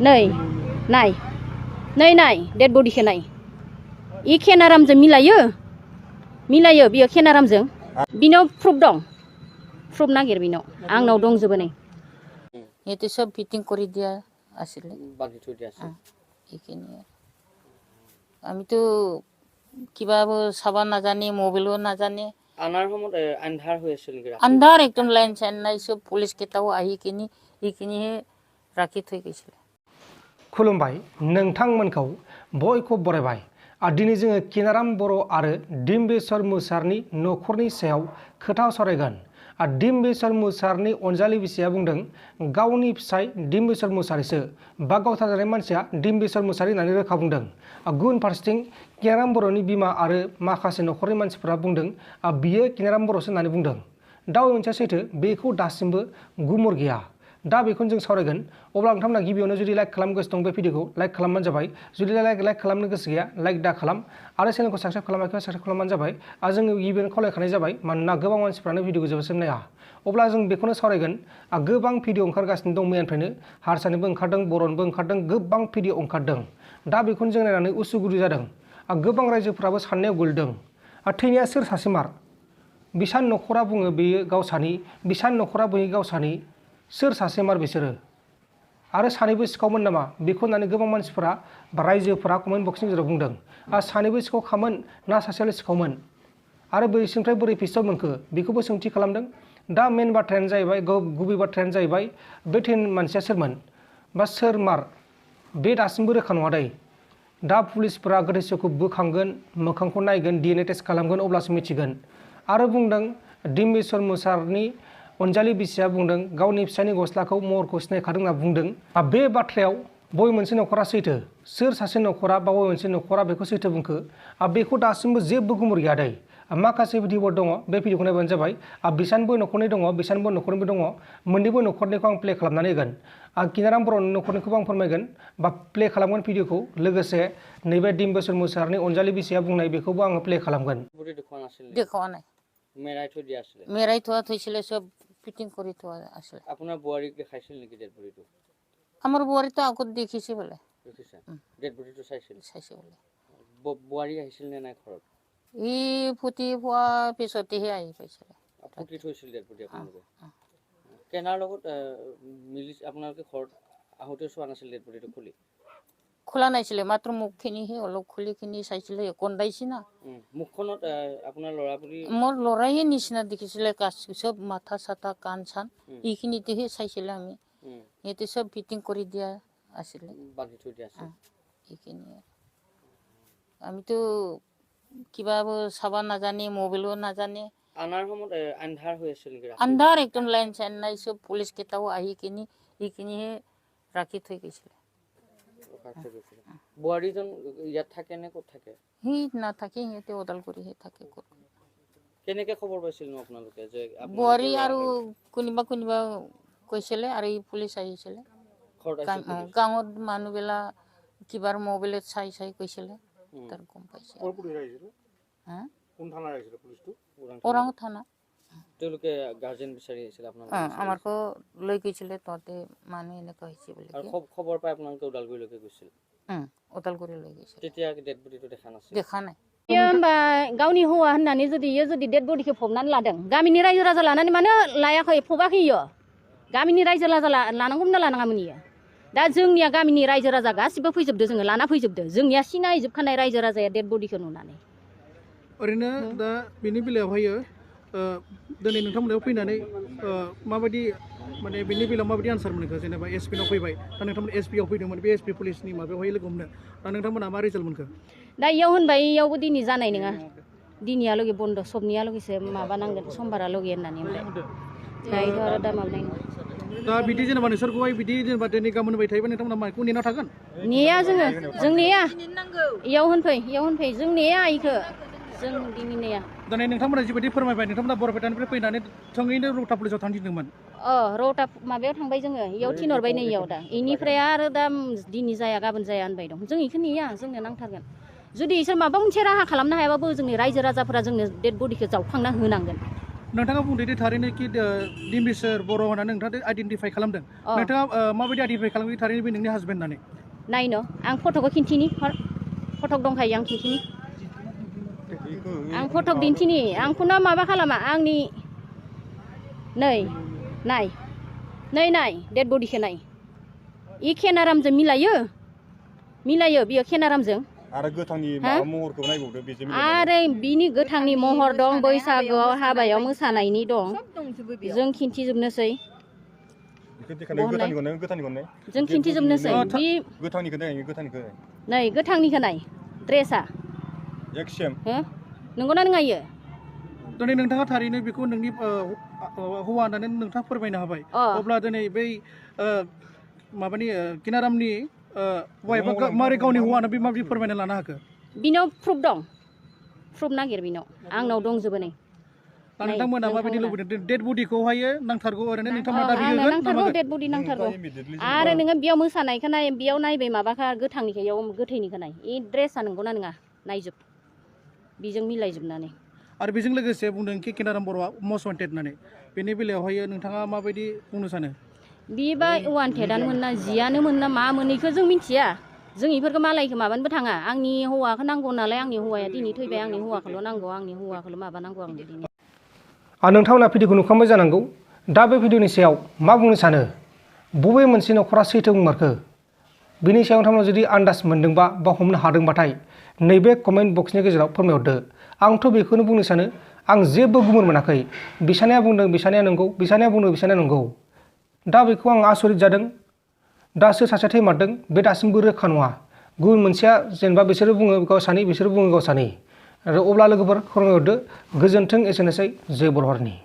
नै नाय नै नाय डेड बडिखौ नाय इ केनारामजों मिलायो बियो केनारामजों बिनाव प्रुफ दं प्रुफ नागिर बिनाव आंनाव दंजोबो नै এতে সব ফিটিং করে দিয়া আসলে বাকি থৈ দিয়া আছে এইখিনি আমি তো কিবা চাবা নাজানে মোবাইলও নাজানে আনাৰ সময়ত আন্ধাৰ হৈ আছিল নেকি আন্ধাৰ একদম লাইন চাইন নাই সব পুলিশ কেইটাও আহি কিনি এইখিনিহে ৰাখি থৈ গৈছিল खुलुमबाय नोंथांमोनखौ बयखौ बरायबाय दिनै जोङो किनाराम बर' आरो दembeswar मुसाहारिनि न'खरनि सायाव खोथा सावरायगोन dembeswar मुसाहारिनि अनजालि बिसिया बुंदों गावनि फिसाय dembeswar मुसाहारिसो बा गावथारजानाय मानसिया dembeswar मुसाहारि होननानै रोखा बुंदों गुबुन फारसेथिं किनाराम बर'नि बिमा आरो माखासे न'खरनि मानसिफोरा बुंदों बियो किनाराम बर'सो होननानै बुंदों दा मोनसेया सैथो बेखौ दासिमबो गुमुर गैया दा बेखौनो जों सावरायगोन अब्ला नोंथांमोना गिबियावनो जुदि लाइक खालामनो गोसो दं बे भिडिअखौ लाइक खालामबानो जाबाय जुदि लाइक खालामनो गोसो गैया लाइक दा खालाम आरो चेनेलखौ साबस्क्राइब खालामाखैबा साबस्क्राइब खालामबानो जाबाय जोङो गिबियावनो खावलायखानाय जाबाय मानोना गोबां मानसिफ्रानो भिडिअखौ जोबोसिम नाया अब्ला जों बेखौनो सावरायगोन गोबां भिडिअ ओंखारगासिनो दं मैयानिफ्रायनो हारसानिबो ओंखारदों बर'निबो ओंखारदों गोबां भिडिअ ओंखारदों दा बेखौनो जों नायनानै उसुगुरु जादों गोबां रायजोफोराबो साननायाव गोलैदों थैनाया सोर सासे मार बिसान न'खरा बुङो बेयो गावसानि बिसान न'खरा बुङो गावसानि सोर सासे मार बिसोरो आरो सानैबो सिखावमोन नामा बेखौ होननानै गोबां मानसिफोरा बा रायजोफोरा कमेन्ट बक्सनि गेजेराव बुंदों सानैबो सिखाव खामोन ना सासेयाल' सिखावमोन आरो बैसिनिफ्राय बोरै पिस्तल मोनखो बेखौबो सोंथि खालामदों दा मेन बाथ्रायानो जाहैबाय गुबै बाथ्रायानो जाहैबाय बे थैनाय मानसिया सोरमोन बा सोर मार बे दासिमबो रोखा नङा दै दा पुलिसफोरा गोथैसोखौ बोखांगोन मोखांखौ नायगोन DNA टेस्ट खालामगोन अब्लासो मिथिगोन आरो बुंदों dembeswar मुसाहारिनि अनजालि बिसिया बुंदों गावनि फिसानि गस्लाखौ महरखौ सिनायखादों होनना बुंदों बे बाथ्रायाव बबे मोनसे न'खरा सैथो सोर सासे न'खरा बा बबे मोनसे न'खरा बेखौ सैथो बुंखो बेखौ दासिमबो जेबो गुमुर गैया दै माखासे भिडिअफोर दङ बे भिडिअखौ नायबानो जाबाय बिसानबो न'खरनि दङ बिसानबो न'खरनिबो दङ मोननैबो न'खरनिखौ आं प्ले खालामनानै होगोन किनाराम बर'नि न'खरनिखौबो आं फोरमायगोन बा प्ले खालामगोन भिडिअखौ लोगोसे नैबे dembeswar मुसाहारिनि अनजालि बिसिया बुंनाय बेखौबो आङो प्ले खालामगोन দেখুৱা নাই মেৰাই থৈ দিয়া আছিল মেৰাই থোৱা থৈছিলে সব ফিটিং কৰি থোৱা আছিল আপোনাৰ বুৱাৰীক দেখাইছিল নেকি ডেড বডিটো আমাৰ বুৱাৰীটো আগত দেখিছে বোলে দেখিছে ডেড বডিটো চাইছিল বোলে বুৱাৰী আহিছিল নে নাই ঘৰত ই ফুটি পোৱা পিছতেহে আহি পাইছিলে ফুটি থৈছিল ডেড বডি আপোনালোকে কেনাৰ লগত মিলি আপোনালোকে ঘৰত আহোঁতে চোৱা নাছিল ডেড বডিটো খুলি খোলা নাছিলে মাত্ৰ মুখখিনিহে অলপ খুলিখিনি চাইছিলে কন্দাইছে না মুখখনত আপোনাৰ ল'ৰাপুলি মোৰ ল'ৰাইহে নিচিনা দেখিছিলে চব মাথা চাথা কাণ চান এইখিনিতেহে চাইছিলে আমি সিহঁতে চব ফিটিং কৰি দিয়া আছিলে বান্ধি থৈ দিয়া আছিল এইখিনি আমিতো কিবা চাবা নাজানে মোবাইলও নাজানে আনাৰ সময়ত আন্ধাৰ হৈ আছিল নেকি আন্ধাৰ একদম লাইন চাইন নাই সব পুলিচ কেইটাও আহি কিনি এইখিনিহে ৰাখি থৈ গৈছিলে বুৱাৰীজন ইয়াত থাকে নে ক'ত থাকে সি নাথাকে সিহঁতে ওদালগুৰিহে থাকে কেনেকৈ খবৰ পাইছিল নো আপোনালোকে যে বুৱাৰী আৰু কোনোবা কৈছিলে আৰু এই পুলিচ আহিছিলে গাঁৱত মানুহবিলাক কিবাৰ মোবাইলত চাই কৈছিলে তাৰ গম পাইছে ওৰাং থানা তেওঁলোকে গাৰ্জেন বিচাৰি আহিছিল আপোনালোক আমাকো লৈ গৈছিলে তহঁতে মানুহ এনেকুৱা হৈছে বুলি খবৰ পাই আপোনালোকে ওদালগুৰিলৈকে গৈছিল ওদালগুৰি লৈ গৈছিল তেতিয়া ডেড বডিটো দেখা নাই होमबा गावनि हौवा होननानै जुदि डेड बडिखौ फबनानै लादों गामिनि रायजो राजा लानानै मानो लायाखै फबाखै इयो गामिनि रायजो राजा लानांगौमोन ना लानाङामोन इयो दा जोंनिया गामिनि रायजो राजा गासिबो फैजोबदो जोङो लाना फैजोबदो जोंनिया सिनायजोबखानाय रायजो राजाया डेड बडिखौ नुनानै ओरैनो दा बेनि बेलायावहायो दिनै नोंथांमोनाव फैनानै माबायदि माने बेनि बेलायाव माबायदि आनसार मोनखो जेनेबा SP नाव फैबाय दा नोंथांमोन SP आव फैदोंमोन बे SP पुलिसनि माबायावहाय लोगो हमनो दा नोंथांमोना मा रिजाल्ट मोनखो दा इयाव होनबाय इयावबो दिनै जानाय नङा दिनैयालागै बन्द सबनियालागैसो माबानांगोन समबारालागै होननानै ओमफ्राय दायोथ' आरो दा माबानाय नङा दा बिदि जेनेबा नोंसोरखौहाय बिदि जेनेबा दिनै गाबोन होबाय थायोबा नोंथांमोना माइखौ नेना थागोन नेया जों नेया इयाव होनफै जों नेया इखो जों दिनै नेया दाने नोंथांमोना जिबायदि फोरमायबाय नोंथांमोना बरपेटानिफ्राय फैनानै थोंजोङैनो रौता पुलिसाव थांदिनदोंमोन रौता माबायाव थांबाय जोङो इयाव थिनहरबाय नै इयाव दा इनिफ्राय आरो दा दिनै जाया गाबोन जाया होनबाय दं जों इखो नेया जोंनो नांथारगोन जुदि इसोर माबा मोनसे राहा खालामनो हायाबाबो जोंनि रायजो राजाफोरा जोंनो डेड बडिखौ जावखांना होनांगोन नोंथाङा बुंदो दि थारैनो कि डिम्बेश्वर बर' होननानै नोंथाङा आइडेन्टिफाइ खालामदों नोंथाङा माबायदि आइडेन्टिफाइ खालामदों थारैनो बे नोंनि हासबेन्ड होननानै नायनो आं फट'खौ खिन्थिनि फटक दंखायो आं खिन्थिनि आं फटक दिन्थिनि आंखौनो माबा खालामा आंनि नै नाय डेड बडिखौ नाय इ केनारामजों मिलायो बियो केनारामजों आरो गोथांनि माबा महरखौ नायबावदो बेजों आरो बिनि गोथांनि महर दं बैसागुआव हाबायाव मोसानायनि दं जों खिन्थिजोबनोसै जों खिन्थिजोबनोसै बि नै गोथांनिखौ नाय ड्रेसा नंगौना नङा इयो दिनै नोंथाङा थारैनो बेखौ नोंनि हौवा होननानै नोंथाङा फोरमायनो हाबाय अब्ला दिनै बै माबानि किनारामनि वाइफआ मारै गावनि हौवा होननानै माबायदि फोरमायना लानो हाखो बिनाव प्रुफ दं प्रुफ नागिर बिनाव आंनाव दंजोबो नै नोंथांमोना माबायदि लुबैदों डेड बडिखौहाय नांथारगौ ओरैनो नोंथांमोना दाबि होगोन नांथारगौ डेड बडि नांथारगौ आरो नोङो बेयाव मोसानायखौ नाय बेयाव नायबाय माबाखा गोथांनिखौ इयाव गोथैनिखौ नाय इ ड्रेसा नंगौना नङा नायजोब बेजों मिलायजोबनानै आरो बेजों लोगोसे बुंदों कि किनाराम बर'आ मस्ट वान्टेड होननानै बेनि बेलायावहाय नोंथाङा माबायदि बुंनो सानो बिबा वान्टेडानो मोनना जियानो मोनना मा मोनैखौ जों मिथिया जों इफोरखौ मालायखौ माबानोबो थाङा आंनि हौवाखौ नांगौ नालाय आंनि हौवाया दिनै थैबाय आंनि हौवाखौल' नांगौ आंनि हौवाखौल' माबानांगौ आं दिनै नोंथांमोना भिडिअखौ नुखांबाय जानांगौ दा बे भिडिअनि सायाव मा बुंनो सानो बबे मोनसे न'खरा सैथो बुंमारखो बिनि सायाव नोंथांमोना जुदि आन्दाज मोनदोंबा बा हमनो हादोंबाथाय नैबे कमेन्ट बक्सनि गेजेराव फोरमायहरदो आंथ' बेखौनो बुंनो सानो आं जेबो गुमुर मोनाखै बिसानाया बुंदों बिसानाया नंगौ बिसानाया बुंदों बिसानाया नंगौ दा बेखौ आं आसरित जादों दा सोर सासेया थैमारदों बे दासिमबो रोखा नङा गुबुन मोनसेया जेनेबा बिसोरो बुङो गाव सानै बिसोरो बुङो गाव सानै आरो अब्ला लोगोफोर फोरमायहरदो गोजोन्थों एसेनोसै जय बर' हारिनि